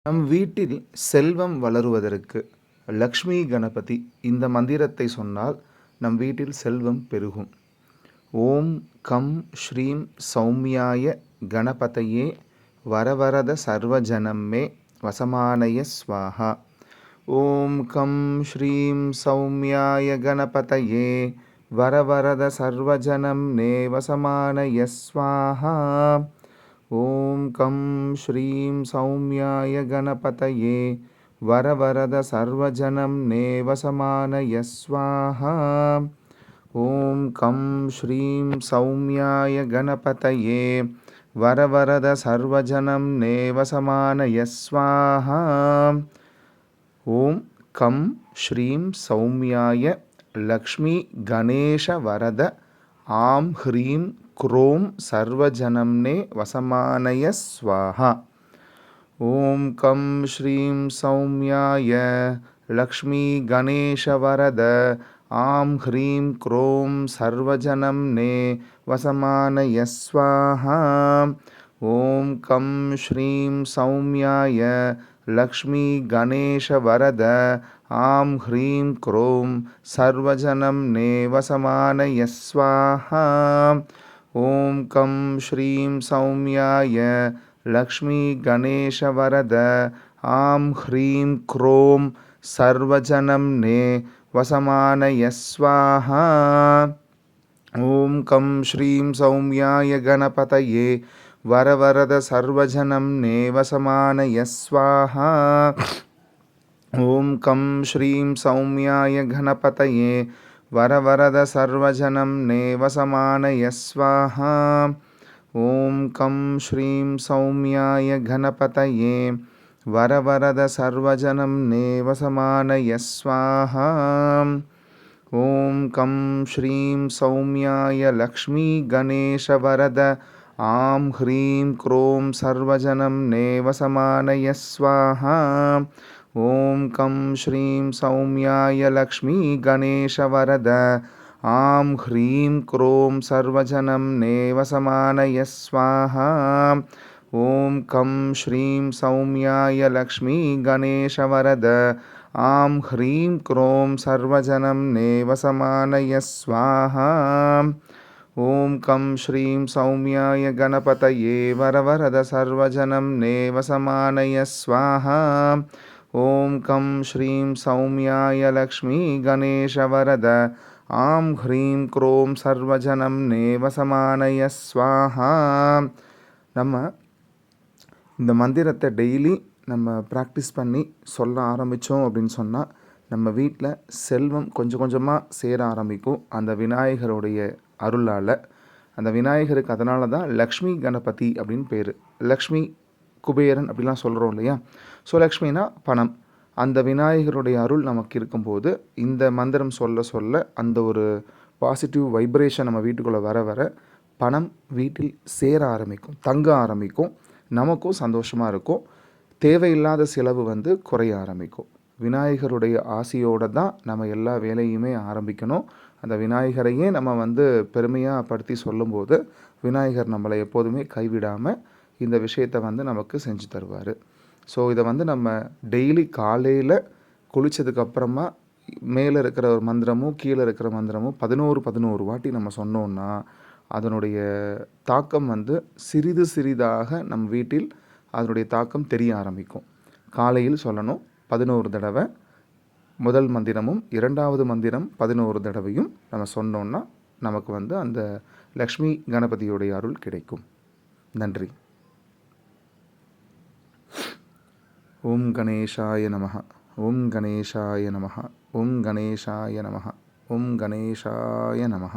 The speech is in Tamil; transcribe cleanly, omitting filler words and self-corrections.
நம் வீட்டில் செல்வம் வளருவதற்கு லக்ஷ்மி கணபதி இந்த மந்திரத்தை சொன்னால் நம் வீட்டில் செல்வம் பெருகும். ஓம் கம் ஸ்ரீம் சௌமியாய கணபதையே வரவரத சர்வஜனம் மே வசமானய ஸ்வாஹா. ஓம் கம் ஸ்ரீம் சௌமியாய கணபதையே வரவரத சர்வஜனம் மே வசமானய ஸ்வாஹா. ஓம் கம் ஸ்ரீம் சௌமியாய கணபதையே வரவரத சர்வஜனம் நேவசமானய ஸ்வாஹா. ஓம் கம் ஸ்ரீம் சௌமியாய கணபதையே வரவரத சர்வஜனம் நேவசமானய ஸ்வாஹா. ஓம் கம் ஸ்ரீம் சௌமியாய லக்ஷ்மி கணேஷ வரத ஆம் ஹ்ரீம் க்ரோம் சர்வஜனம்னே வசமானய ஸ்வாஹா. ஓம் கம் ஸ்ரீம் சௌமியாய லக்ஷ்மி கணேஷ வரத ஆம் ஹ்ரீம் க்ரோம் சர்வஜனம்னே வசமானய ஸ்வாஹா. ஓம் கம் ஸ்ரீம் சௌமியாய லக்ஷ்மி கணேஷ வரத ஆம் ஹ்ரீம் க்ரோம் சர்வஜனம்னே வசமானய ஸ்வாஹா. ஓம் கம் ஸ்ரீம் சௌமியாய லக்ஷ்மி கணேஷ வரத ஆம் ஹ்ரீம் க்ரோம் சர்வஜனம்னே வசமானய ஸ்வாஹா. ஓம் கம் ஸ்ரீம் சௌமியாய கணபதையே வரவரத சர்வஜனம்னே வசமானய ஸ்வாஹா. ஓம் கம் ஸ்ரீம் சௌமியாய கணபதையே வரவரத சர்வஜனம்னே வசமானய ஸ்வாஹா. ஓம் கம் ஸ்ரீம் சௌமியாய கணபதையே வரவரத சர்வஜனம்னே வசமானய ஸ்வாஹா. ஓம் கம் ஸ்ரீம் சௌமியாய லக்ஷ்மி கணேஷ வரத ஆம் ஹ்ரீம் க்ரோம் சர்வஜனம்னே வசமானய ஸ்வாஹா. ஓம் கம் ஸ்ரீம் சௌமியாய லக்ஷ்மி கணேஷ வரத ஆம் ஹ்ரீம் க்ரோம் சர்வஜனம்னே வசமானய ஸ்வாஹா. ஓம் கம் ஸ்ரீம் சௌமியாய லக்ஷ்மி கணேஷ வரத ஆம் ஹ்ரீம் க்ரோம் சர்வஜனம்னே வசமானய ஸ்வாஹா. ஓம் கம் ஸ்ரீம் சௌமியாய கணபதையே வரவரத சர்வஜனம்னே வசமானய ஸ்வாஹா. ஓம் கம் ஸ்ரீம் சௌமியாய லக்ஷ்மி கணேஷ வரத ஆம் ஹ்ரீம் க்ரோம் சர்வஜனம்னே வசமானய ஸ்வாஹா. நம்ம இந்த மந்திரத்தை டெய்லி நம்ம ப்ராக்டிஸ் பண்ணி சொல்ல ஆரம்பித்தோம் அப்படின்னு சொன்னால் நம்ம வீட்டில் செல்வம் கொஞ்சம் கொஞ்சமாக சேர ஆரம்பிக்கும். அந்த விநாயகருடைய அருளால். அந்த விநாயகருக்கு அதனால தான் லக்ஷ்மி கணபதி அப்படின்னு பேர். லக்ஷ்மி குபேரன் அப்படிலாம் சொல்கிறோம் இல்லையா. ஸோ லக்ஷ்மினா பணம். அந்த விநாயகருடைய அருள் நமக்கு இருக்கும்போது இந்த மந்திரம் சொல்ல சொல்ல அந்த ஒரு பாசிட்டிவ் வைப்ரேஷன் நம்ம வீட்டுக்குள்ளே வர வர பணம் வீட்டில் சேர ஆரம்பிக்கும், தங்க ஆரம்பிக்கும். நமக்கும் சந்தோஷமாக இருக்கும். தேவையில்லாத செலவு குறைய ஆரம்பிக்கும். விநாயகருடைய ஆசையோடு தான் நம்ம எல்லா வேலையுமே ஆரம்பிக்கணும். அந்த விநாயகரையே நம்ம பெருமையாக படுத்தி சொல்லும்போது விநாயகர் நம்மளை எப்போதுமே கைவிடாமல் இந்த விஷயத்தை நமக்கு செஞ்சு தருவார். ஸோ இதை நம்ம டெய்லி காலையில் குளித்ததுக்கப்புறமா மேலே இருக்கிற ஒரு மந்திரமும் கீழே இருக்கிற மந்திரமும் 11 வாட்டி நம்ம சொன்னோன்னா அதனுடைய தாக்கம் சிறிது சிறிதாக நம் வீட்டில் அதனுடைய தாக்கம் தெரிய ஆரம்பிக்கும். காலையில் சொல்லணும் 11 தடவை. முதல் மந்திரமும் இரண்டாவது மந்திரம் 11 தடவையும் நம்ம சொன்னோன்னா நமக்கு அந்த லக்ஷ்மி கணபதியுடைய அருள் கிடைக்கும். நன்றி. ஓம் கணேஷாய நமஹ. ஓம் கணேஷாய நமஹ. ஓம் கணேஷாய நமஹ. ஓம் கணேஷாய நமஹ.